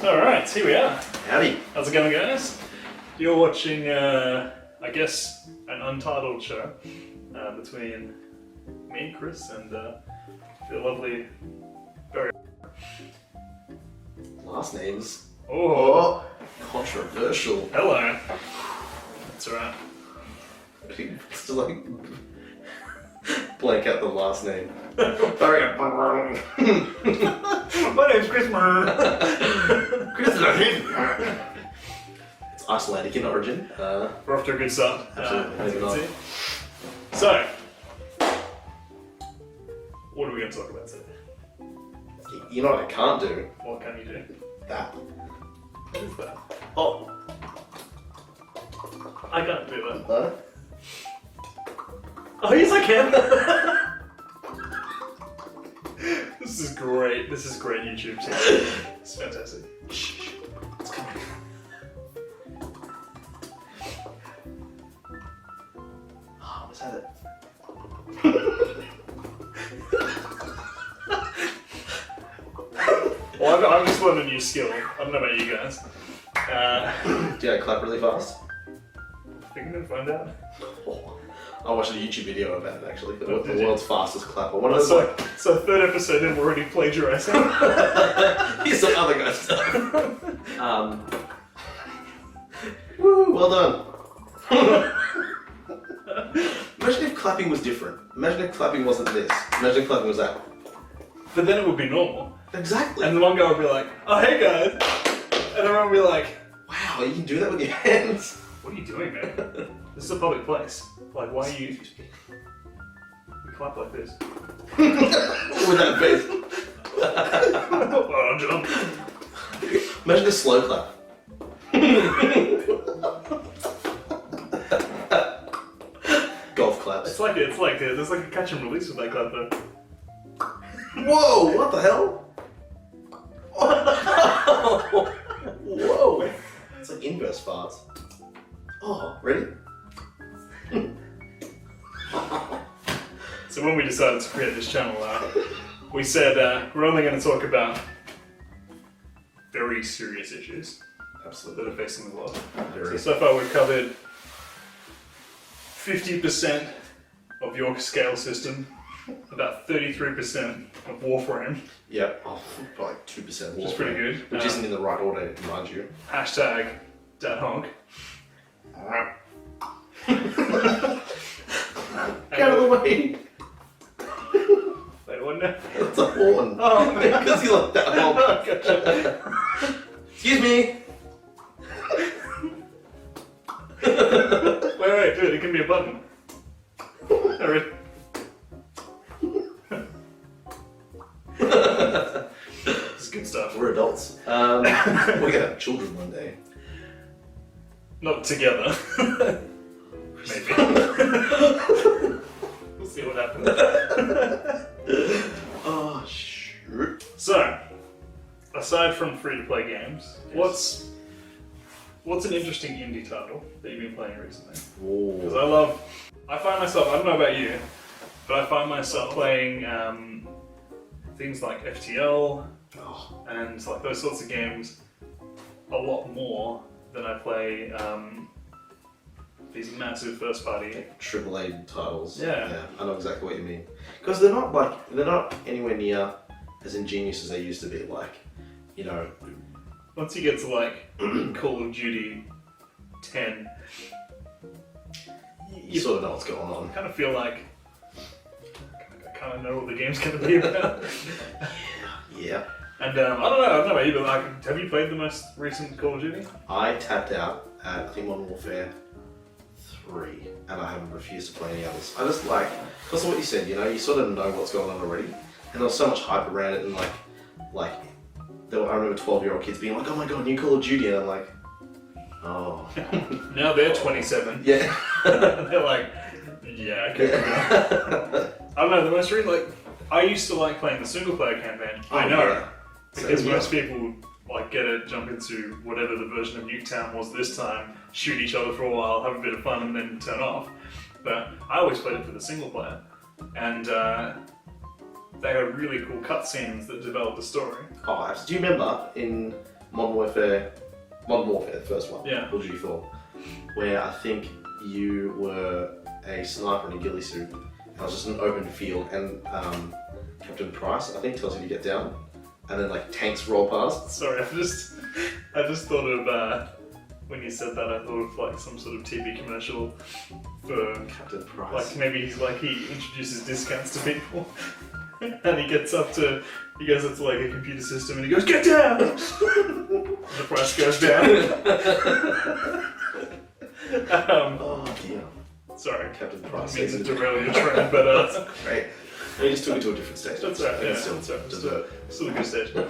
Alright, here we are. Howdy. How's it going, guys? You're watching, I guess, an untitled show between me and Chris and the lovely Barry. Last names. Oh, Controversial. hello. That's alright. It's just like blank out the last name. Sorry. My name's Chris. It's Icelandic in origin. We're off to a good start. Absolutely. As you can see. So, what are we going to talk about today? You know what I can't do? What can you do? That. What is that? Oh. I can't do that. Huh? Oh, yes, I can. This is great. This is great YouTube. It's fantastic. Shh. It's coming. Oh, was that it? Well, I've just learned a new skill. I don't know about you guys. Do you clap really fast? I think I'm gonna find out. Oh. I watched a YouTube video about it actually. The Oh, did you? world's fastest clapper. One of those So third episode and we're already plagiarizing. Here's some other guy stuff. Woo, well done. Imagine if clapping was different. Imagine if clapping wasn't this. Imagine if clapping was that. But then it would be normal. Exactly. And the one guy would be like, "Oh, hey guys," and everyone would be like, Wow, you can do that with your hands. "What are you doing, man? This is a public place. Like, why are you?" We clap like this. With that face. Oh, jump. Imagine a slow clap. Golf claps. It's like there's like a catch and release with that clap though. Whoa, what the hell? Whoa. It's like inverse farts. Oh, ready? So when we decided to create this channel, we said we're only going to talk about very serious issues Absolutely. that are facing the world. Very. So far we've covered 50% of your scale system, about 33% of Warframe, Yeah. Oh, probably like 2% which is pretty good. Which isn't in the right order, mind you. Hashtag #DadHonk. Get out of the way! Wait, what now? It's a horn. Oh, Because you like that horn. Gotcha. Excuse me! Wait, dude, it can be a button. Alright. This is good stuff. We're adults. We're gonna have children one day. Not together. Maybe. We'll see what happens. Oh, shoot. So, aside from free-to-play games, what's an interesting indie title that you've been playing recently? Because I find myself, I don't know about you, but I find myself playing things like FTL and like those sorts of games a lot more than I play these massive first-party. AAA titles. Yeah. I know exactly what you mean. Because they're not anywhere near as ingenious as they used to be. Like, you know. Once you get to like Call of Duty 10, You sort of know what's going on. kind of feel like I kind of know what the game's going to be about. Yeah. And I don't know about you, but like, have you played the most recent Call of Duty? I tapped out at, I think, Modern Warfare 3, and I haven't refused to play any others. I just like, because of what you said, you know, you sort of know what's going on already, and there was so much hype around it, and I remember 12-year-old kids being like, "Oh my god, new Call of Duty," and I'm like, oh. Now they're 27. Yeah. They're like, yeah, okay. I don't know, the most recent, like, I used to like playing the single player campaign. I know. Yeah. Because most people like get to jump into whatever the version of Nuketown was this time, shoot each other for a while, have a bit of fun, and then turn off. But I always played it for the single player. And they had really cool cutscenes that developed the story. Oh, do you remember in Modern Warfare, the first one, Yeah. Call of Duty 4, where I think you were a sniper in a ghillie suit, and it was just an open field, and Captain Price, I think, tells you to get down, and then like tanks roll past. Sorry, I just thought of when you said that, I thought of like some sort of TV commercial for Captain Price. like maybe he introduces discounts to people, and he goes up to like a computer system and he goes, "Get down!" The price goes down. Oh dear. Sorry, Captain Price. I didn't mean to derail your train, but Great. We just took it to a different stage. that's right. Yeah, Still that's right. dessert. Still a good stage. Cool.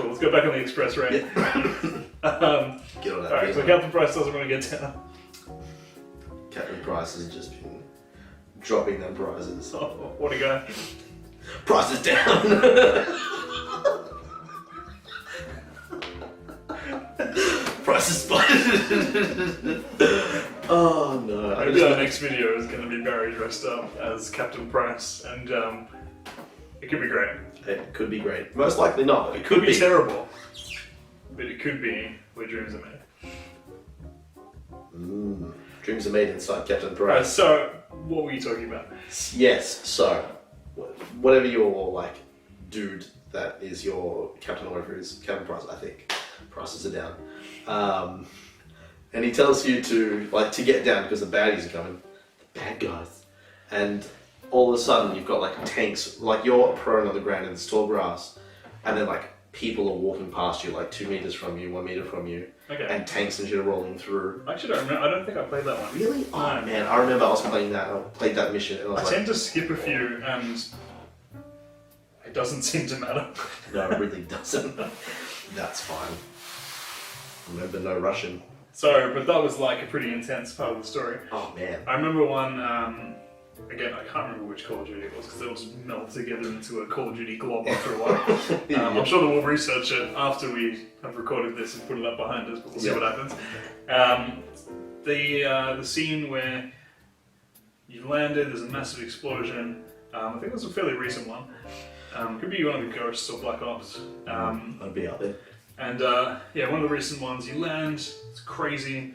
Let's go back on the express train. Get on that. Alright, so visa. Captain Price doesn't want to get down. Captain Price has just been dropping them prizes. Oh, what a guy. Prices down. Prices spotted. Oh no! Maybe our next video is going to be Barry dressed up as Captain Price, and it could be great. It could be great. Most likely not. But It could be terrible, but it could be where dreams are made. Dreams are made inside Captain Alright, Price. so what were you talking about? Yes. So, whatever your like dude that is your captain or whatever is Captain Price, I think prices are down. And he tells you to get down because the baddies are coming, the bad guys, and all of a sudden you've got like tanks, like you're prone on the ground in this tall grass, and then like people are walking past you like 2 meters from you, 1 meter from you, Okay. and tanks and shit are rolling through. I actually don't remember. I don't think I played that one. Really? Oh No. man, I remember I was playing that. I played that mission, and I I was tend to skip a few, and it doesn't seem to matter. no, it really doesn't. That's fine. Remember, no Russian. So, but that was like a pretty intense part of the story. Oh man. I remember one, again, I can't remember which Call of Duty it was because they all just melt together into a Call of Duty glob after a while. I'm sure that we'll research it after we have recorded this and put it up behind us, but we'll see what happens. The scene where you've landed, there's a massive explosion. I think it was a fairly recent one. Could be one of the Ghosts or Black Ops. I'd be out there. And yeah, one of the recent ones, you land, it's crazy,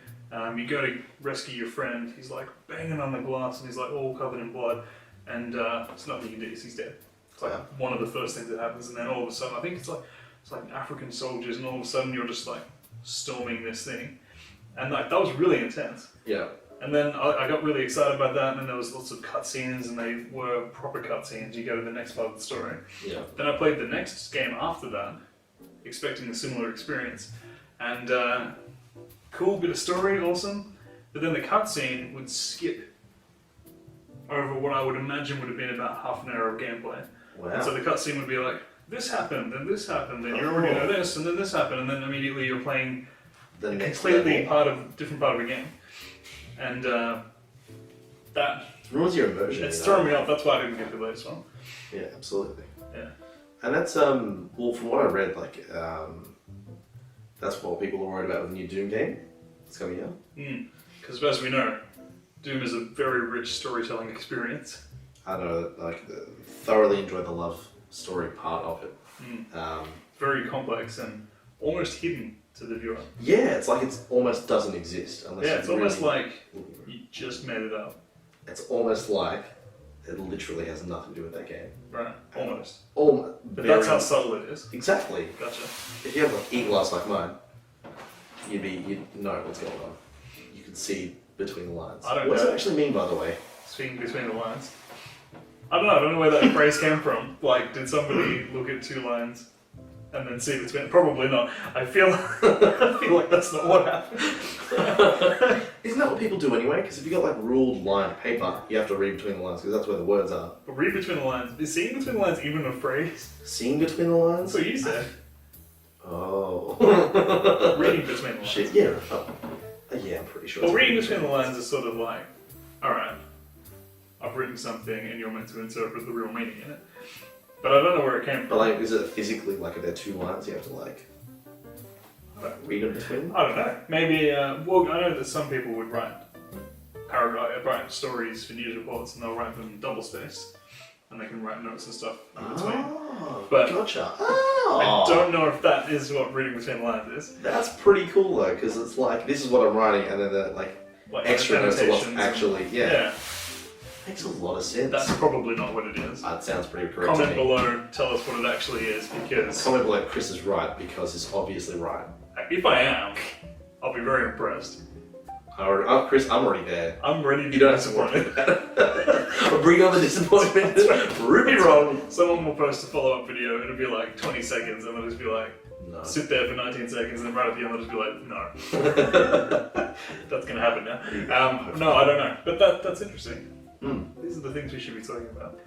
you go to rescue your friend, he's like banging on the glass and he's like all covered in blood, and it's nothing you can do, he's dead. It's like one of the first things that happens, and then all of a sudden, I think it's like African soldiers, and all of a sudden you're just like storming this thing. And like that was really intense. Yeah. And then I got really excited about that, and then there was lots of cutscenes, and they were proper cutscenes, you go to the next part of the story. Yeah. Then I played the next game after that, expecting a similar experience, and cool bit of story, awesome, but then the cutscene would skip over what I would imagine would have been about half an hour of gameplay. Wow. And so the cutscene would be like, this happened, then this happened, then you already know this, and then this happened, and then immediately you're playing The a next completely level. different part of a game. And that, Ruins your immersion. it's you know? throwing me off, that's why I didn't get the latest one. Yeah, absolutely. Yeah. And that's well, from what I read, like that's what people are worried about with the new Doom game that's coming out. Because as we know, Doom is a very rich storytelling experience. I know, like, thoroughly enjoyed the love story part of it. Very complex and almost hidden to the viewer. Yeah, it's like it almost doesn't exist unless. Yeah, you it's almost really- like you just made it up. It's almost like it literally has nothing to do with that game. Right, almost. But Very- that's how subtle it is. Exactly. Gotcha. If you have like eagle eyes like mine, you'd know what's going on. You could see between the lines. I don't What does know. it actually mean, by the way? Speaking between the lines. I don't know where that phrase came from. Like, did somebody look at two lines and then see between? Probably not. I feel like that's not what happened. Isn't that what people do anyway? Because if you got like ruled line paper, you have to read between the lines because that's where the words are. But read between the lines. Is seeing between the lines even a phrase? Seeing between the lines? That's what you said. Oh. Reading between the lines. Shit, yeah. Yeah, I'm pretty sure. Well, it's reading between the lines is sort of like, alright, I've written something and you're meant to interpret the real meaning in it. But I don't know where it came But from. like, is it physically like if there are two lines, you have to like read in between? I don't know. Maybe, well, I know that some people would write stories for news reports and they'll write them double-spaced. and they can write notes and stuff in between. Oh, But gotcha. I don't know if that is what reading between the lines is. That's pretty cool though, because it's like this is what I'm writing, and then the like extra notes of what's actually Yeah. Makes a lot of sense. That's probably not what it is. That sounds pretty correct. Comment to me. below, tell us what it actually is, because Comment below. Chris is right because it's obviously right. if I am, I'll be very impressed. Chris, I'm already there. I'm ready to be You don't have to worry disappointed. about it. Bring on the disappointment. Prove me wrong. Someone will post a follow-up video, it'll be like 20 seconds, and they'll just be like, No. sit there for 19 seconds, and then right at the end they'll just be like, no. That's gonna happen now. No, I don't know. But that's interesting. These are the things we should be talking about.